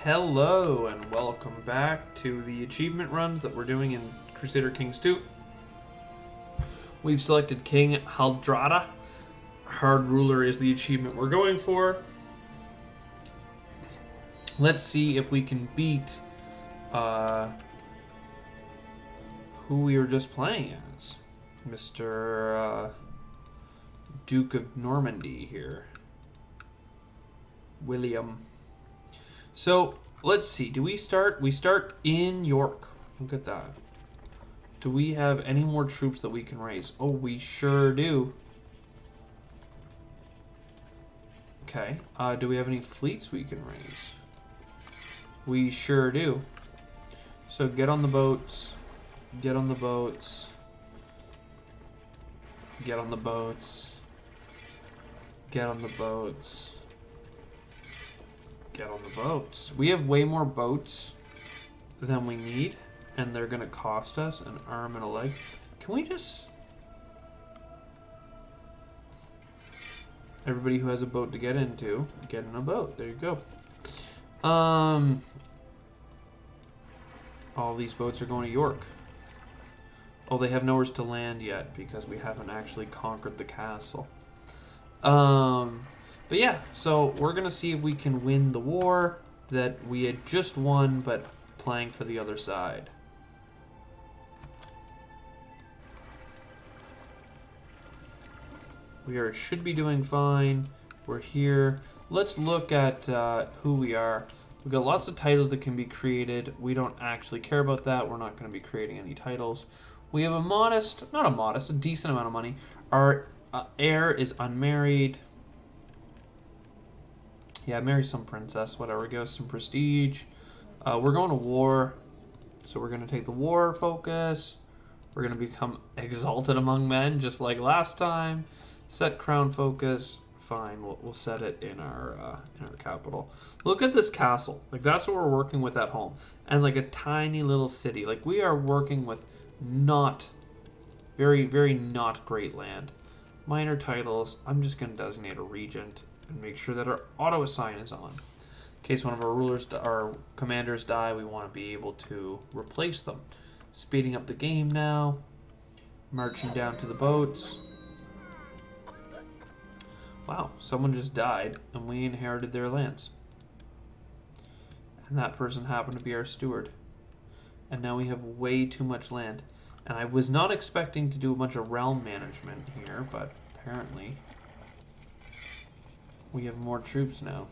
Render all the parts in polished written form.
Hello and welcome back to the achievement runs that we're doing in Crusader Kings 2. We've selected King Haldrada. Hard Ruler is the achievement we're going for. Let's see if we can beat who we were just playing as. Mr. Duke of Normandy here. William. So, let's see. Do we start? We start in York. Look at that. Do we have any more troops that we can raise? Oh, we sure do. Okay. Do we have any fleets we can raise? We sure do. So, get on the boats. Get on the boats. Get on the boats. Get on the boats. Get on the boats. We have way more boats than we need, and they're going to cost us an arm and a leg. Can we just... Everybody who has a boat to get into, get in a boat. There you go. All these boats are going to York. Oh, they have nowhere to land yet because we haven't actually conquered the castle. But yeah, so we're going to see if we can win the war that we had just won, but playing for the other side. We should be doing fine. We're here. Let's look at who we are. We've got lots of titles that can be created. We don't actually care about that. We're not going to be creating any titles. We have a decent amount of money. Our heir is unmarried. Yeah, marry some princess, whatever. Give us some prestige. We're going to war, so we're going to take the war focus. We're going to become exalted among men, just like last time. Set crown focus. Fine, we'll set it in our capital. Look at this castle. Like, that's what we're working with at home. And like a tiny little city. Like, we are working with not very, very not great land. Minor titles. I'm just going to designate a regent and make sure that our auto assign is on. In case one of our commanders die, we want to be able to replace them. Speeding up the game now. Marching down to the boats. Wow, someone just died and we inherited their lands. And that person happened to be our steward. And now we have way too much land. And I was not expecting to do a bunch of realm management here, but apparently we have more troops now.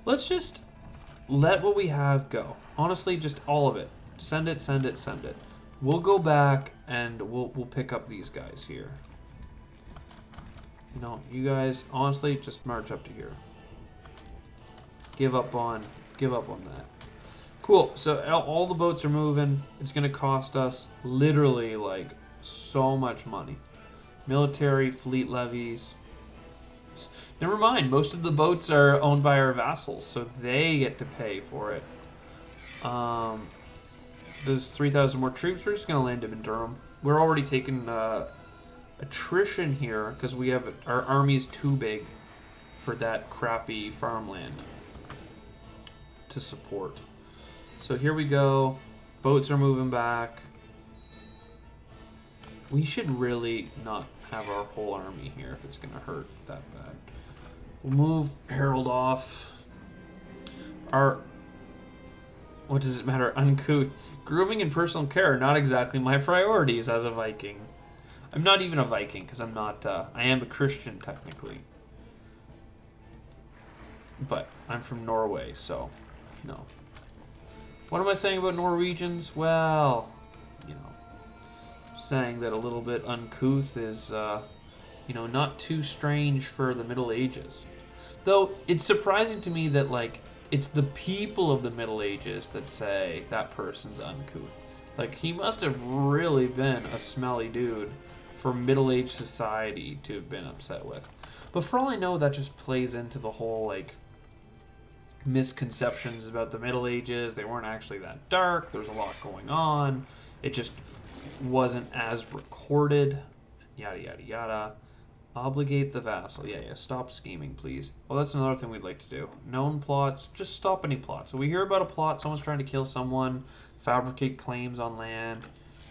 Let's just let what we have go. Honestly, just all of it. Send it, send it, send it. We'll go back and we'll pick up these guys here. You know, you guys, honestly, just march up to here. Give up on that. Cool, so all the boats are moving. It's going to cost us literally, like, so much money. Military, fleet levies. Never mind, most of the boats are owned by our vassals, so they get to pay for it. There's 3,000 more troops. We're just going to land them in Durham. We're already taking attrition here because we have our army's too big for that crappy farmland to support. So here we go. Boats are moving back. We should really not have our whole army here if it's going to hurt that bad. We'll move Harold off. What does it matter? Uncouth. Grooming and personal care are not exactly my priorities as a Viking. I'm not even a Viking because I'm not, I am a Christian technically. But I'm from Norway, so, you know. What am I saying about Norwegians? Well, you know, saying that a little bit uncouth is, you know, not too strange for the Middle Ages. Though, it's surprising to me that, like, it's the people of the Middle Ages that say that person's uncouth. Like, he must have really been a smelly dude for middle-aged society to have been upset with. But for all I know, that just plays into the whole, like, misconceptions about the Middle Ages. They weren't actually that dark. There's a lot going on. It just wasn't as recorded. Yada, yada, yada. Obligate the vassal. Yeah. Stop scheming, please. Well, that's another thing we'd like to do. Known plots. Just stop any plots. So we hear about a plot. Someone's trying to kill someone. Fabricate claims on land.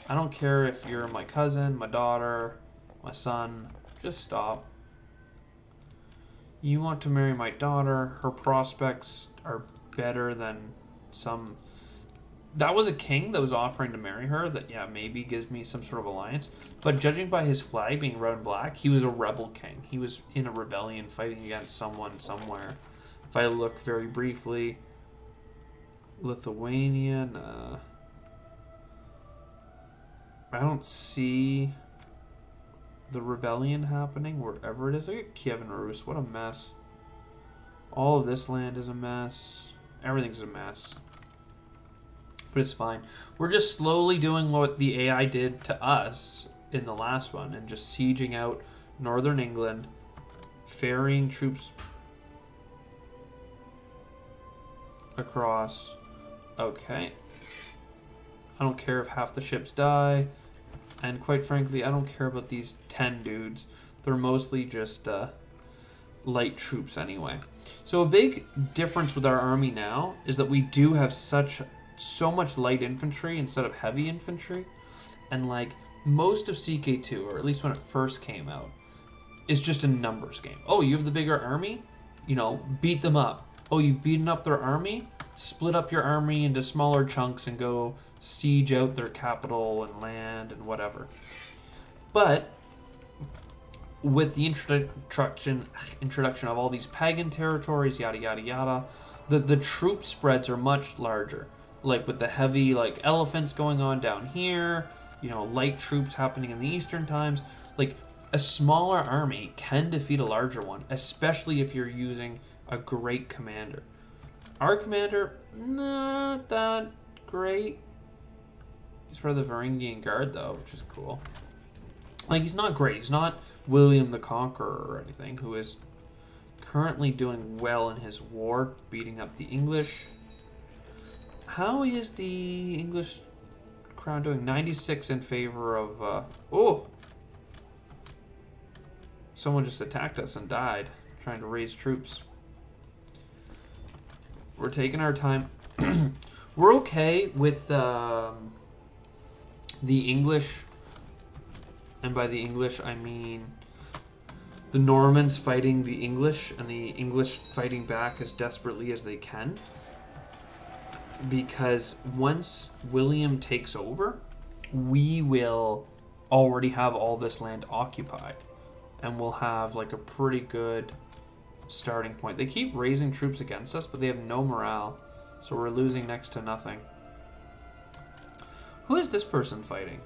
I don't care if you're my cousin, my daughter, my son. Just stop. You want to marry my daughter. Her prospects are better than some... That was a king that was offering to marry her that, yeah, maybe gives me some sort of alliance. But judging by his flag being red and black, he was a rebel king. He was in a rebellion fighting against someone somewhere. If I look very briefly, Lithuania, nah. I don't see the rebellion happening wherever it is. Look at Kiev and Rus. What a mess. All of this land is a mess. Everything's a mess. But it's fine. We're just slowly doing what the AI did to us in the last one and just sieging out northern England, ferrying troops across. Okay. I don't care if half the ships die. And quite frankly, I don't care about these 10 dudes. They're mostly just light troops anyway. So a big difference with our army now is that we do have so much light infantry instead of heavy infantry, and like most of CK2, or at least when it first came out, is just a numbers game. Oh, you have the bigger army? You know, beat them up. Oh, you've beaten up their army? Split up your army into smaller chunks and go siege out their capital and land and whatever. But with the introduction of all these pagan territories, yada yada yada, the troop spreads are much larger. Like with the heavy elephants going on down here, you know, light troops happening in the Eastern times. Like a smaller army can defeat a larger one, especially if you're using a great commander. Our commander, not that great. He's part of the Varangian Guard though, which is cool. Like he's not great. He's not William the Conqueror or anything, who is currently doing well in his war, beating up the English. How is the English crown doing? 96 in favor of... oh! Someone just attacked us and died, trying to raise troops. We're taking our time. We're okay with the English, and by the English I mean the Normans fighting the English, and the English fighting back as desperately as they can. Because once William takes over, we will already have all this land occupied. And we'll have like a pretty good starting point. They keep raising troops against us, but they have no morale. So we're losing next to nothing. Who is this person fighting?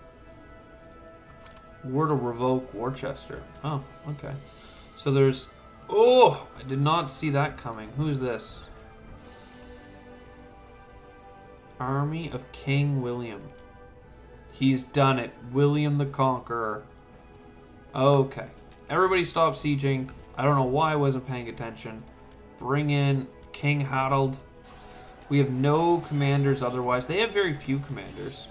War to revoke Worcester. Oh, okay. So there's... Oh! I did not see that coming. Who is this? Army of King William. He's done it. William the Conqueror. Okay. Everybody stop sieging. I don't know why I wasn't paying attention. Bring in King Harold. We have no commanders otherwise. They have very few commanders.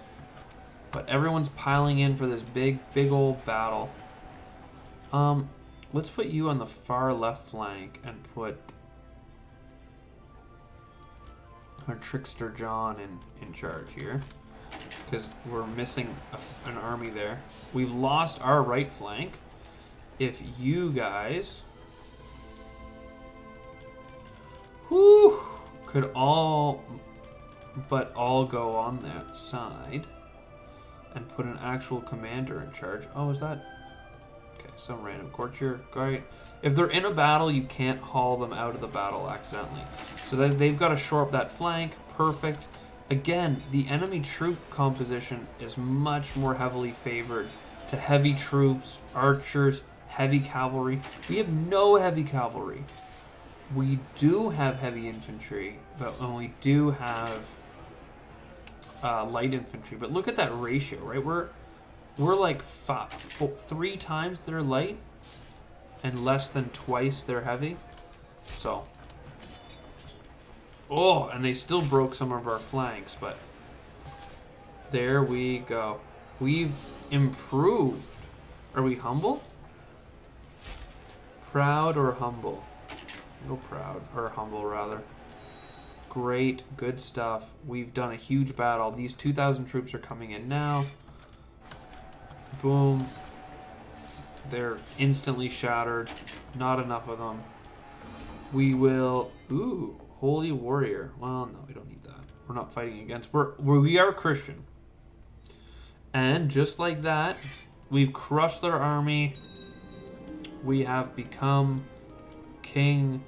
But everyone's piling in for this big old battle. Let's put you on the far left flank and put our Trickster John in charge here, because we're missing an army there. We've lost our right flank. If you guys could all go on that side and put an actual commander in charge. Oh, is that... Okay, some random courtier. Great. If they're in a battle, you can't haul them out of the battle accidentally. So that they've got to shore up that flank. Perfect. Again, the enemy troop composition is much more heavily favored to heavy troops, archers, heavy cavalry. We have no heavy cavalry. We do have heavy infantry, but when we do have light infantry. But look at that ratio, right? We're like 3 times their light and less than twice their heavy. So, oh, and they still broke some of our flanks, but there we go. We've improved. Are we humble? Proud or humble? Go proud, or humble rather. Great, good stuff. We've done a huge battle. These 2,000 troops are coming in now. Boom. They're instantly shattered. Not enough of them. We will... Ooh, Holy Warrior. Well, no, we don't need that. We're not fighting against... We are Christian. And just like that, we've crushed their army. We have become king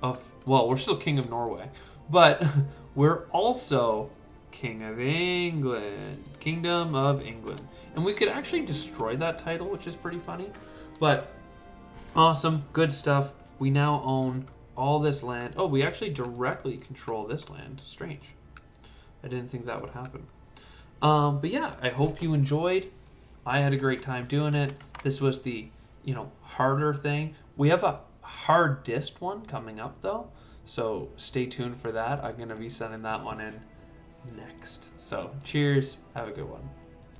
of... Well, we're still king of Norway. But we're also king of England. Kingdom of England. And we could actually destroy that title, which is pretty funny. But awesome. Good stuff. We now own all this land. Oh, we actually directly control this land. Strange. I didn't think that would happen. But yeah, I hope you enjoyed. I had a great time doing it. This was the, harder thing. We have a hardest one coming up, though. So stay tuned for that. I'm going to be sending that one in next. So cheers. Have a good one.